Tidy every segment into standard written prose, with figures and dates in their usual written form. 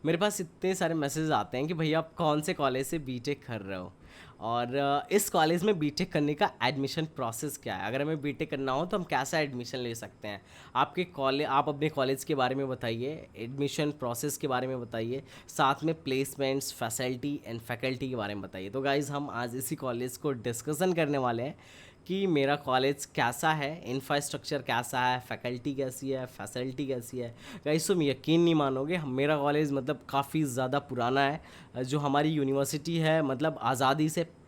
मेरे पास इतने सारे मैसेज आते हैं कि भैया आप कौन से कॉलेज से बीटेक कर रहे हो, और इस कॉलेज में बीटेक करने का एडमिशन प्रोसेस क्या है, अगर हमें बीटेक करना हो तो हम कैसा एडमिशन ले सकते हैं। आपके कॉलेज, आप अपने कॉलेज के बारे में बताइए, एडमिशन प्रोसेस के बारे में बताइए, साथ में प्लेसमेंट्स, फैसिलिटी एंड फैकल्टी के बारे में बताइए। तो गाइज़ हम आज इसी कॉलेज को डिस्कशन करने वाले हैं कि मेरा कॉलेज कैसा है, इंफ्रास्ट्रक्चर कैसा है, फैकल्टी कैसी है, फैसिलिटी कैसी है। गाइस तुम यकीन नहीं मानोगे, मेरा कॉलेज मतलब काफ़ी ज़्यादा पुराना है। जो हमारी यूनिवर्सिटी है मतलब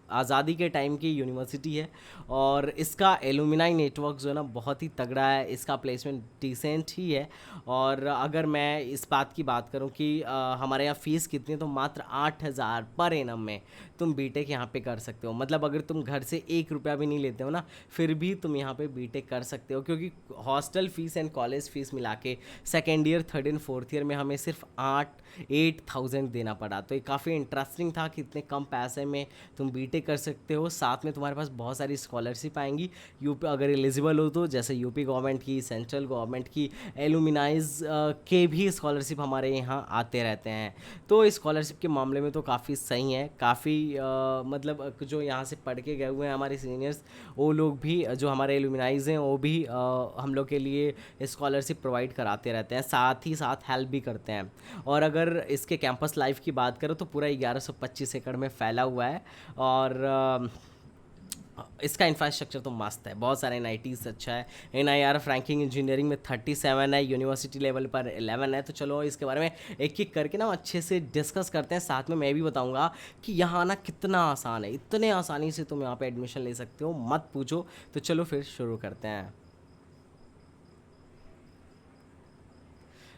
आज़ादी के टाइम की यूनिवर्सिटी है, और इसका एलुमिनाई नेटवर्क जो है ना बहुत ही तगड़ा है, इसका प्लेसमेंट डिसेंट ही है। और अगर मैं इस बात की बात करूं कि हमारे यहाँ फ़ीस कितनी है, तो मात्र 8,000 पर एनम में तुम बीटेक यहाँ पे कर सकते हो। मतलब अगर तुम घर से 1 रुपया भी नहीं लेते हो ना, फिर भी तुम यहाँ पे बीटेक कर सकते हो, क्योंकि hostel fees and college fees मिला के second year, third and fourth year में हमें सिर्फ 8,000 देना पड़ा। तो ये काफ़ी इंटरेस्टिंग था कि इतने कम पैसे में तुम बीटेक कर सकते हो, साथ में तुम्हारे पास बहुत सारी स्कॉलरशिप आएंगी यूपी अगर एलिजिबल हो तो, जैसे यूपी गवर्नमेंट की, सेंट्रल गवर्नमेंट की, एलुमिनाइज के भी स्कॉलरशिप हमारे यहाँ आते रहते हैं। तो स्कॉलरशिप के मामले में तो काफ़ी सही है, काफ़ी मतलब जो यहाँ से पढ़ के गए हुए हैं हमारे सीनियर्स, वो लोग भी जो हमारे एलुमिनाइज हैं वो भी हम लोग के लिए स्कॉलरशिप प्रोवाइड कराते रहते हैं, साथ ही साथ हेल्प भी करते हैं। और अगर इसके कैंपस लाइफ की बात करो तो पूरा 1125 एकड़ में फैला हुआ है, और इसका इंफ्रास्ट्रक्चर तो मस्त है, बहुत सारे एन अच्छा है। NIRF रैंकिंग इंजीनियरिंग में 37 है, यूनिवर्सिटी लेवल पर 11 है। तो चलो इसके बारे में एक एक करके ना अच्छे से डिस्कस करते हैं, साथ में मैं भी बताऊंगा कि यहाँ आना कितना आसान है, इतने आसानी से तुम यहाँ पे एडमिशन ले सकते हो, मत पूछो। तो चलो फिर शुरू करते हैं।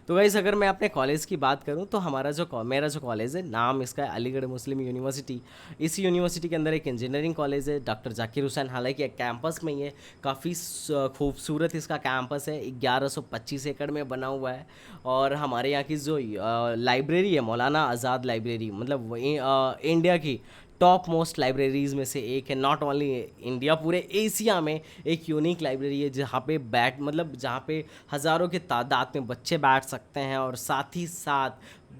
तो गाइस अगर मैं अपने कॉलेज की बात करूं तो मेरा जो कॉलेज है, नाम इसका है अलीगढ़ मुस्लिम यूनिवर्सिटी। इस यूनिवर्सिटी के अंदर एक इंजीनियरिंग कॉलेज है, डॉक्टर जाकिर हुसैन, हालांकि एक कैंपस में ही है, काफ़ी खूबसूरत इसका कैंपस है, 1125 एकड़ में बना हुआ है। और हमारे यहाँ की जो लाइब्रेरी है, मौलाना आज़ाद लाइब्रेरी, मतलब इंडिया की टॉप मोस्ट लाइब्रेरीज़ में से एक है। नॉट ओनली इंडिया, पूरे एशिया में एक यूनिक लाइब्रेरी है जहाँ पे जहाँ पे हज़ारों के तादाद में बच्चे बैठ सकते हैं, और साथ ही साथ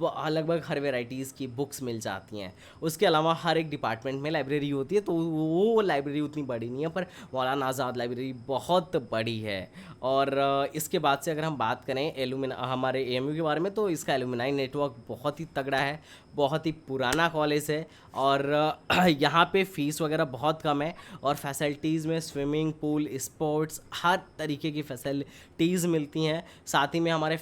लगभग हर वेराइटीज़ की बुक्स मिल जाती हैं। उसके अलावा हर एक डिपार्टमेंट में लाइब्रेरी होती है, तो वो लाइब्रेरी उतनी बड़ी नहीं है, पर मौलाना आज़ाद लाइब्रेरी बहुत बड़ी है। और इसके बाद से अगर हम बात करें हमारे AMU के बारे में, तो इसका एलुमिनाई नेटवर्क बहुत ही तगड़ा है, बहुत ही पुराना कॉलेज है। और यहाँ पे फ़ीस वगैरह बहुत कम है, और फैसिलिटीज़ में स्विमिंग पूल, स्पोर्ट्स, हर तरीके की फैसिलिटीज़ मिलती हैं। साथ ही में हमारे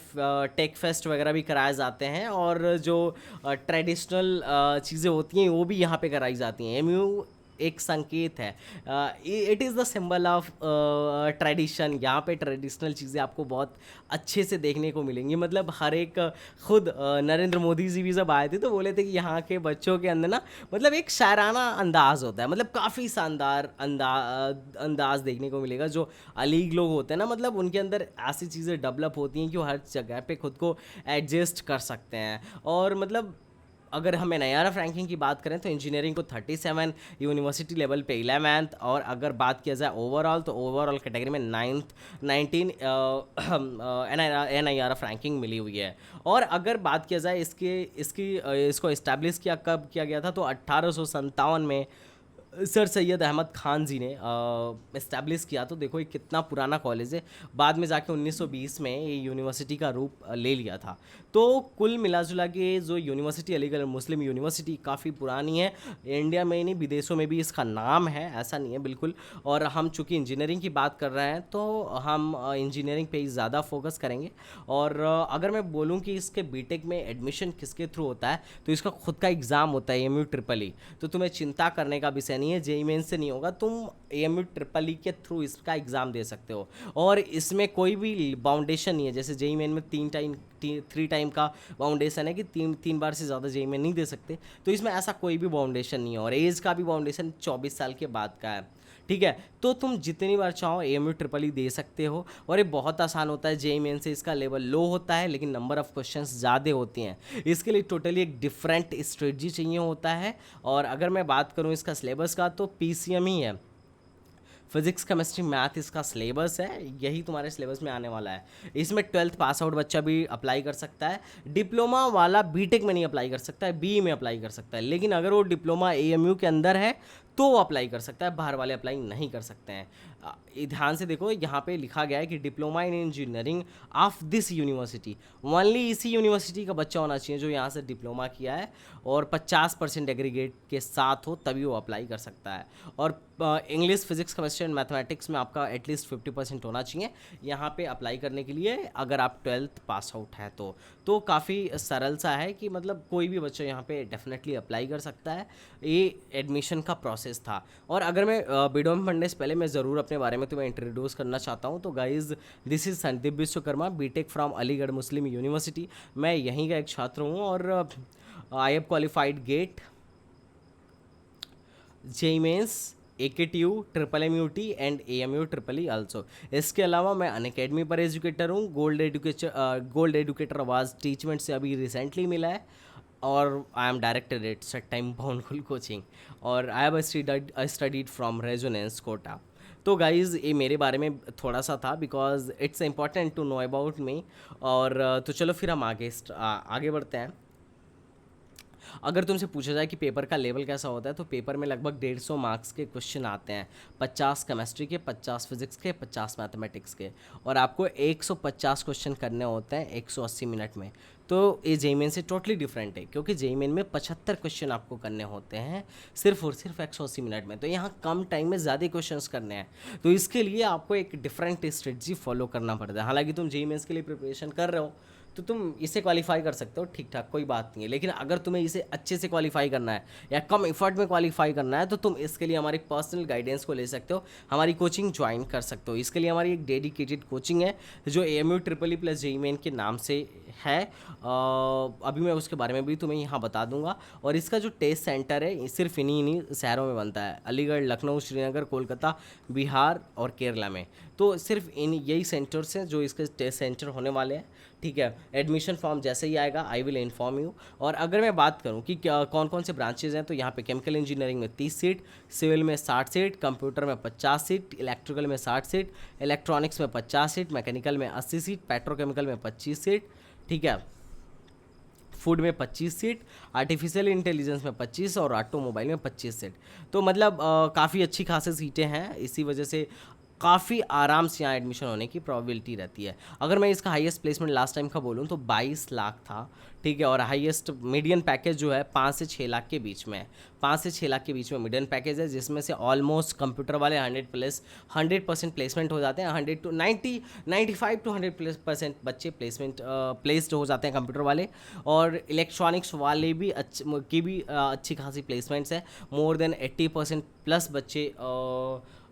टेक फेस्ट वगैरह भी कराए जाते हैं, और जो ट्रेडिशनल चीज़ें होती हैं वो भी यहाँ पे कराई जाती हैं। AMU एक संकेत है, it is the symbol of tradition. यहाँ पे ट्रेडिशनल चीज़ें आपको बहुत अच्छे से देखने को मिलेंगी। मतलब हर एक खुद नरेंद्र मोदी जी भी जब आए थे तो बोले थे कि यहाँ के बच्चों के अंदर ना मतलब एक शायराना अंदाज़ होता है, मतलब काफ़ी शानदार अंदाज़ देखने को मिलेगा। जो अलीग लोग होते हैं ना, मतलब उनके अंदर ऐसी चीज़ें डेवलप होती हैं कि वो हर जगह पे खुद को एडजस्ट कर सकते हैं। और मतलब अगर हम NIRF रैंकिंग की बात करें तो इंजीनियरिंग को 37, यूनिवर्सिटी लेवल पे 11th, और अगर बात किया जाए ओवरऑल तो ओवरऑल कैटेगरी में 19 NIRF रैंकिंग मिली हुई है। और अगर बात किया जाए इसको इस्टेब्लिश कब किया गया था, तो 1857 में सर सैयद अहमद ख़ान जी ने इस्टेब्लिश किया। तो देखो ये कितना पुराना कॉलेज है, बाद में जाके 1920 में ये यूनिवर्सिटी का रूप ले लिया था। तो कुल मिला जुला के जो यूनिवर्सिटी अलीगढ़ मुस्लिम यूनिवर्सिटी काफ़ी पुरानी है, इंडिया में ही नहीं विदेशों में भी इसका नाम है, ऐसा नहीं है बिल्कुल। और हम चूँकि इंजीनियरिंग की बात कर रहे हैं तो हम इंजीनियरिंग पे ही ज़्यादा फोकस करेंगे। और अगर मैं बोलूँ कि इसके बीटेक में एडमिशन किसके थ्रू होता है, तो इसका खुद का एग्ज़ाम होता है AMU ट्रिपल ई। तो तुम्हें चिंता करने का विषय नहीं है, JEE मेन से नहीं होगा, तुम AMU ट्रिपल ई के थ्रू इसका एग्ज़ाम दे सकते हो। और इसमें कोई भी बाउंडेशन नहीं है, जैसे JEE मेन में 3 टाइम का बाउंडेशन है कि तीन बार से ज़्यादा JEE मेन नहीं दे सकते। तो इसमें ऐसा कोई भी बाउंडेशन नहीं है, और एज का भी बाउंडेशन 24 साल के बाद का है। ठीक है, तो तुम जितनी बार चाहो AMU ट्रिपल ई दे सकते हो, और ये बहुत आसान होता है। JEE मेन से इसका लेवल लो होता है, लेकिन नंबर ऑफ़ क्वेश्चंस ज़्यादा होती हैं। इसके लिए टोटली एक डिफरेंट स्ट्रेटजी चाहिए होता है। और अगर मैं बात करूँ इसका सिलेबस का, तो PCM ही है, फिजिक्स केमिस्ट्री मैथ इसका सिलेबस है, यही तुम्हारे सिलेबस में आने वाला है। इसमें 12th पास आउट बच्चा भी अप्लाई कर सकता है। डिप्लोमा वाला बीटेक में नहीं अप्लाई कर सकता है, बीई में अप्लाई कर सकता है, लेकिन अगर वो डिप्लोमा एएमयू के अंदर है तो वो अप्लाई कर सकता है, बाहर वाले अप्लाई नहीं कर सकते हैं। ध्यान से देखो, यहाँ पे लिखा गया है कि diploma in engineering of this university, only इसी यूनिवर्सिटी का बच्चा होना चाहिए जो यहाँ से डिप्लोमा किया है और 50% एग्रीगेट के साथ हो, तभी वो अप्लाई कर सकता है। और English, physics, chemistry and mathematics में आपका एटलीस्ट 50% होना चाहिए यहाँ पे अप्लाई करने के लिए, अगर आप 12th पास आउट है तो काफ़ी सरल सा है कि मतलब कोई भी बच्चा यहाँ पे डेफिनेटली अप्लाई कर सकता है। ये एडमिशन का प्रोसेस था। और अगर मैं वीडियो में पढ़ने से पहले मैं ज़रूर अपने बारे में तुम्हें इंट्रोड्यूस करना चाहता हूँ। तो guys, this is Sandeep Vishwakarma, BTech from Aligarh Muslim University. मैं यहीं का एक छात्र हूँ और I have qualified GATE, JEE Mains, AKTU, MMUT and AMU EEE also. इसके अलावा मैं अनअकैडमी पर एजुकेटर हूँ। गोल्ड एजुकेटर अवार्ड टीचमेंट से अभी रिसेंटली मिला है और I am director at set time बाउंडफुल कोचिंग और I have studied from Resonance Kota. तो गाइज़, ये मेरे बारे में थोड़ा सा था because it's important to know about me. और तो चलो फिर हम आगे बढ़ते हैं। अगर तुमसे पूछा जाए कि पेपर का लेवल कैसा होता है, तो पेपर में लगभग 150 मार्क्स के क्वेश्चन आते हैं, 50 केमिस्ट्री के, 50 फिजिक्स के, 50 मैथमेटिक्स के, और आपको 150 क्वेश्चन करने होते हैं 180 मिनट में। तो ये जेईई मेन से टोटली डिफरेंट है, क्योंकि जेईई मेन में 75 क्वेश्चन आपको करने होते हैं सिर्फ और सिर्फ 180 मिनट में। तो यहाँ कम टाइम में ज़्यादा क्वेश्चंस करने हैं, तो इसके लिए आपको एक डिफरेंट स्ट्रेटजी फॉलो करना पड़ता है। हालांकि तुम जेईई मेंस के लिए प्रिपरेशन कर रहे हो तो तुम इसे क्वालिफाई कर सकते हो, ठीक ठाक, कोई बात नहीं है। लेकिन अगर तुम्हें इसे अच्छे से क्वालिफाई करना है या कम एफर्ट में क्वालिफाई करना है, तो तुम इसके लिए हमारी पर्सनल गाइडेंस को ले सकते हो, हमारी कोचिंग ज्वाइन कर सकते हो। इसके लिए हमारी एक डेडिकेटेड कोचिंग है जो AMU EEE plus JEE main के नाम से है। अभी मैं उसके बारे में भी तुम्हें यहाँ बता दूंगा। और इसका जो टेस्ट सेंटर है सिर्फ इन्हीं शहरों में बनता है, अलीगढ़, लखनऊ, श्रीनगर, कोलकाता, बिहार और केरला में। तो सिर्फ इन यही सेंटर्स हैं जो इसके टेस्ट सेंटर होने वाले हैं, ठीक है। एडमिशन फॉर्म जैसे ही आएगा आई विल इन्फॉर्म यू। और अगर मैं बात करूं कि क्या कौन कौन से ब्रांचेज हैं, तो यहाँ पे केमिकल इंजीनियरिंग में 30 सीट, सिविल में 60 सीट, कंप्यूटर में 50 सीट, इलेक्ट्रिकल में 60 सीट, इलेक्ट्रॉनिक्स में 50 सीट, मैकेनिकल में 80 सीट, पेट्रोकेमिकल में 25 सीट, ठीक है, फूड में 25 सीट, आर्टिफिशियल इंटेलिजेंस में 25 और ऑटोमोबाइल में 25 सीट। तो मतलब काफ़ी अच्छी खासी सीटें हैं, इसी वजह से काफ़ी आराम से यहाँ एडमिशन होने की प्रोबेबिलिटी रहती है। अगर मैं इसका हाईएस्ट प्लेसमेंट लास्ट टाइम का बोलूँ तो 22 लाख था, ठीक है। और हाईएस्ट मीडियन पैकेज जो है 5 से 6 लाख के बीच में है, 5 से 6 लाख के बीच में मीडियन पैकेज है, जिसमें से ऑलमोस्ट कंप्यूटर वाले 100% प्लेसमेंट हो जाते हैं। 100 to 90, 95 to 100% बच्चे प्लेस्ड हो जाते हैं कंप्यूटर वाले। और इलेक्ट्रॉनिक्स वाले भी अच्छी खासी प्लेसमेंट्स है, मोर देन 80% प्लस बच्चे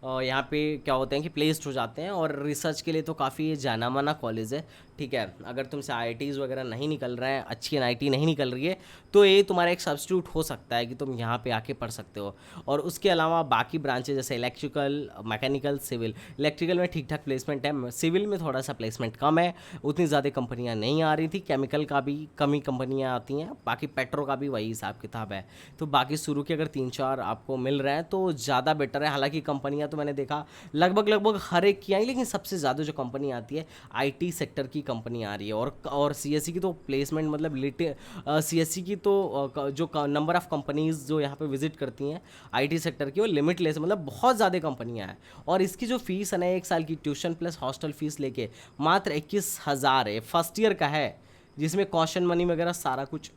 यहाँ पे क्या होते हैं कि प्लेस्ड हो जाते हैं। और रिसर्च के लिए तो काफ़ी जाना माना कॉलेज है, ठीक है। अगर तुमसे IITs वगैरह नहीं निकल रहे हैं, अच्छी NIT नहीं निकल रही है, तो ये तुम्हारा एक सब्स्टिट्यूट हो सकता है कि तुम यहाँ पे आके पढ़ सकते हो। और उसके अलावा बाकी ब्रांचेज जैसे इलेक्ट्रिकल, मैकेनिकल, सिविल, इलेक्ट्रिकल में ठीक ठाक प्लेसमेंट है, सिविल में थोड़ा सा प्लेसमेंट कम है, उतनी ज़्यादा कंपनियाँ नहीं आ रही थी, केमिकल का भी कम ही कंपनियाँ आती हैं, बाकी पेट्रो का भी वही हिसाब किताब है। तो बाकी शुरू के अगर 3-4 आपको मिल रहे हैं तो ज़्यादा बेटर है। हालांकि कंपनियाँ तो मैंने देखा लगभग हर एक की आई, लेकिन सबसे ज़्यादा जो कंपनी आती है IT सेक्टर की कंपनी आ रही है। और CSE की तो प्लेसमेंट मतलब CSE की तो जो नंबर ऑफ़ कंपनीज जो यहाँ पे विजिट करती हैं IT सेक्टर की, वो लिमिटलेस, मतलब बहुत ज़्यादा कंपनियाँ हैं। और इसकी जो फीस है ना, 1 साल की ट्यूशन प्लस हॉस्टल फीस लेके मात्र 21,000 है। फर्स्ट ईयर का है, जिसमें कॉशन मनी वगैरह सारा कुछ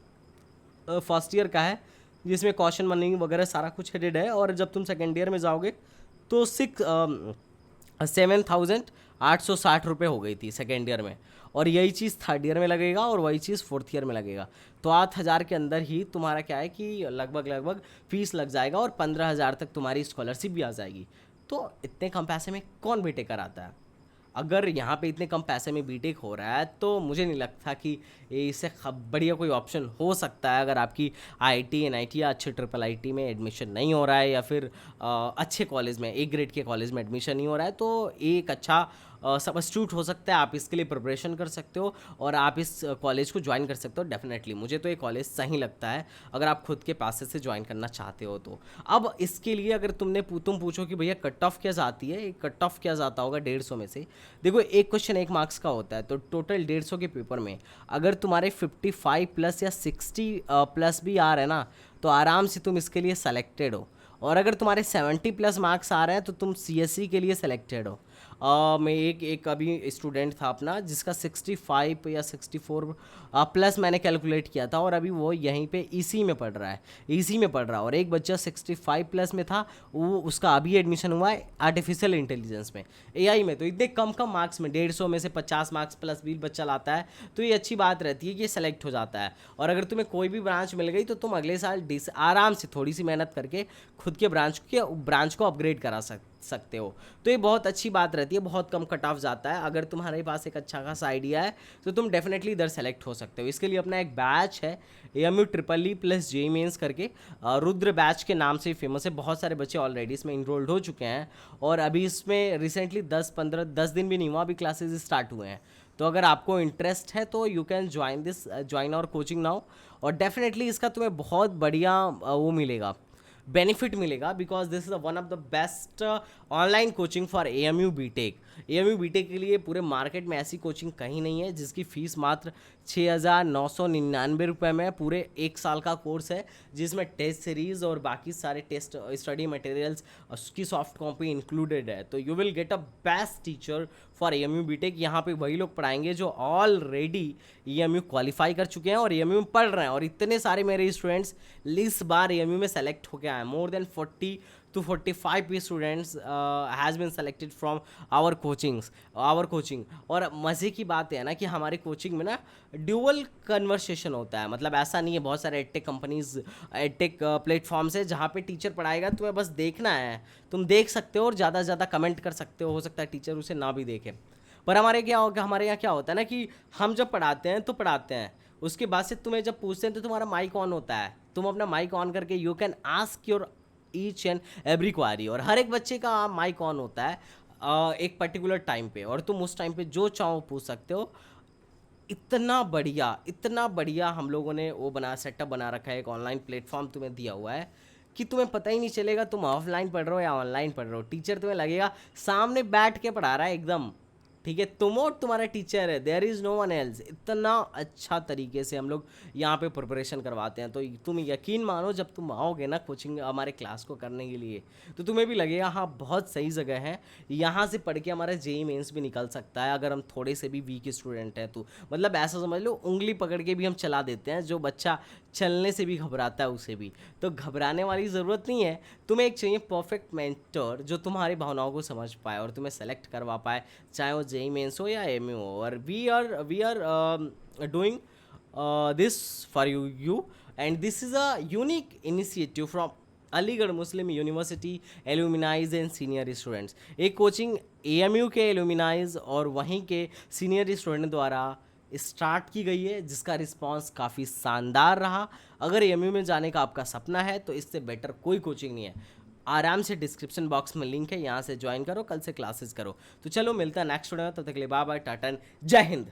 फर्स्ट ईयर का है, जिसमें कॉशन मनी वगैरह सारा कुछ हेडेड है। और जब तुम सेकेंड ईयर में जाओगे तो 7,860 रुपये हो गई थी सेकेंड ईयर में, और यही चीज़ थर्ड ईयर में लगेगा और वही चीज़ फोर्थ ईयर में लगेगा। तो 8,000 के अंदर ही तुम्हारा क्या है कि लगभग फीस लग जाएगा और 15,000 तक तुम्हारी स्कॉलरशिप भी आ जाएगी। तो इतने कम पैसे में कौन बीटेक कराता है? अगर यहाँ पे इतने कम पैसे में बीटेक हो रहा है तो मुझे नहीं लगता कि इससे बढ़िया कोई ऑप्शन हो सकता है। अगर आपकी IIT NIT या अच्छे IIIT में एडमिशन नहीं हो रहा है, या फिर अच्छे कॉलेज में, A ग्रेड के कॉलेज में एडमिशन नहीं हो रहा है, तो एक अच्छा सब्स्टिट्यूट हो सकता है, आप इसके लिए प्रिपरेशन कर सकते हो और आप इस कॉलेज को ज्वाइन कर सकते हो। डेफिनेटली मुझे तो ये कॉलेज सही लगता है अगर आप खुद के पैसे से ज्वाइन करना चाहते हो तो। अब इसके लिए अगर तुम पूछो कि भैया कट ऑफ क्या जाती है, कट ऑफ क्या जाता होगा 150 में से, देखो एक क्वेश्चन 1 मार्क्स का होता है, तो टोटल 150 के पेपर में अगर तुम्हारे 55 प्लस या 60 प्लस भी आ रहे हैं ना, तो आराम से तुम इसके लिए सेलेक्टेड हो। और अगर तुम्हारे 70 प्लस मार्क्स आ रहे हैं तो तुम सीएससी के लिए सेलेक्टेड हो। मैं एक अभी स्टूडेंट था अपना जिसका 65 या 64 प्लस मैंने कैलकुलेट किया था, और अभी वो यहीं पे ईसी में पढ़ रहा है, ईसी में पढ़ रहा है। और एक बच्चा 65 प्लस में था, वो उसका अभी एडमिशन हुआ है आर्टिफिशियल इंटेलिजेंस में, एआई में। तो इतने कम कम मार्क्स में 150 में से 50 मार्क्स प्लस भी बच्चा लाता है, तो ये अच्छी बात रहती है कि ये सेलेक्ट हो जाता है। और अगर तुम्हें कोई भी ब्रांच मिल गई तो तुम अगले साल आराम से थोड़ी सी मेहनत करके खुद के ब्रांच को अपग्रेड करा सकते हो। तो ये बहुत अच्छी बात रहती है, बहुत कम कट ऑफ जाता है। अगर तुम्हारे पास एक अच्छा खासा आइडिया है तो तुम डेफिनेटली इधर सेलेक्ट हो सकते हो। इसके लिए अपना एक बैच है AMU EEE plus JEE Mains करके, रुद्र बैच के नाम से फेमस है। बहुत सारे बच्चे ऑलरेडी इसमें इनरोल्ड हो चुके हैं, और अभी इसमें रिसेंटली 10 दिन भी नहीं हुआ, अभी क्लासेज स्टार्ट हुए हैं। तो अगर आपको इंटरेस्ट है तो you can join our coaching now, और डेफिनेटली इसका तुम्हें बहुत बढ़िया वो मिलेगा, बेनिफिट मिलेगा, because this is one of the best online coaching for AMU BTech। AMU BTech के लिए पूरे मार्केट में ऐसी कोचिंग कहीं नहीं है जिसकी फ़ीस मात्र 6,999 रुपये में पूरे 1 साल का कोर्स है, जिसमें टेस्ट सीरीज़ और बाकी सारे टेस्ट स्टडी मटेरियल्स उसकी सॉफ्ट कॉपी इंक्लूडेड है। तो you will get a best teacher for AMU BTech। यहाँ पे वही लोग पढ़ाएंगे जो ऑलरेडी AMU क्वालिफाई कर चुके हैं और AMU में पढ़ रहे हैं। और इतने सारे मेरे स्टूडेंट्स इस बार AMU में सेलेक्ट होके आए हैं, more than 40 to 45 students has been selected from our coaching। और मज़े की बात है ना कि हमारे कोचिंग में ना ड्यूअल कन्वर्सेशन होता है, मतलब ऐसा नहीं है, बहुत सारे एडटेक कंपनीज, एडटेक प्लेटफॉर्म्स है जहाँ पे टीचर पढ़ाएगा, तुम्हें बस देखना है, तुम देख सकते हो और ज़्यादा से ज़्यादा कमेंट कर सकते हो सकता है टीचर उसे ना भी देखे। पर हमारे यहाँ क्या होता है ना कि हम जब पढ़ाते हैं तो पढ़ाते हैं, उसके बाद से तुम्हें जब पूछते हैं तो तुम्हारा माइक ऑन होता है, तुम अपना माइक ऑन करके you can ask your each and every query. और हर एक बच्चे का माइक ऑन होता है एक पर्टिकुलर टाइम पे, और तुम उस टाइम पे जो चाहो पूछ सकते हो। इतना बढ़िया हम लोगों ने वो सेटअप बना रखा है, एक ऑनलाइन प्लेटफॉर्म तुम्हें दिया हुआ है कि तुम्हें पता ही नहीं चलेगा तुम ऑफलाइन पढ़ रहे हो या ऑनलाइन पढ़ रहे हो। टीचर तुम्हें लगेगा सामने बैठ के पढ़ा रहा है एकदम, ठीक है, तुम और तुम्हारा टीचर है, there is no one else. इतना अच्छा तरीके से हम लोग यहाँ पे प्रिपरेशन करवाते हैं। तो तुम यकीन मानो जब तुम आओगे ना कोचिंग हमारे क्लास को करने के लिए, तो तुम्हें भी लगेगा हाँ बहुत सही जगह है, यहाँ से पढ़ के हमारा JEE मेंस भी निकल सकता है अगर हम थोड़े से भी वीक स्टूडेंट हैं तो। मतलब ऐसा समझ लो उंगली पकड़ के भी हम चला देते हैं, जो बच्चा चलने से भी घबराता है उसे भी। तो घबराने वाली ज़रूरत नहीं है, तुम्हें एक चाहिए परफेक्ट मेंटर जो तुम्हारी भावनाओं को समझ पाए और तुम्हें सेलेक्ट करवा पाए, चाहे वो JEE मेंस हो या AMU हो। और we are doing this for you and this is a unique initiative from Aligarh Muslim university alumni and senior students. एक कोचिंग AMU के एलुमिनाइज और वहीं के सीनियर स्टूडेंट द्वारा स्टार्ट की गई है, जिसका रिस्पांस काफ़ी शानदार रहा। अगर AMU में जाने का आपका सपना है तो इससे बेटर कोई कोचिंग नहीं है। आराम से डिस्क्रिप्शन बॉक्स में लिंक है, यहाँ से ज्वाइन करो, कल से क्लासेस करो। तो चलो मिलता है नेक्स्ट वीडियो में, तब तक के लिए बाय बाय, टाटा, जय हिंद।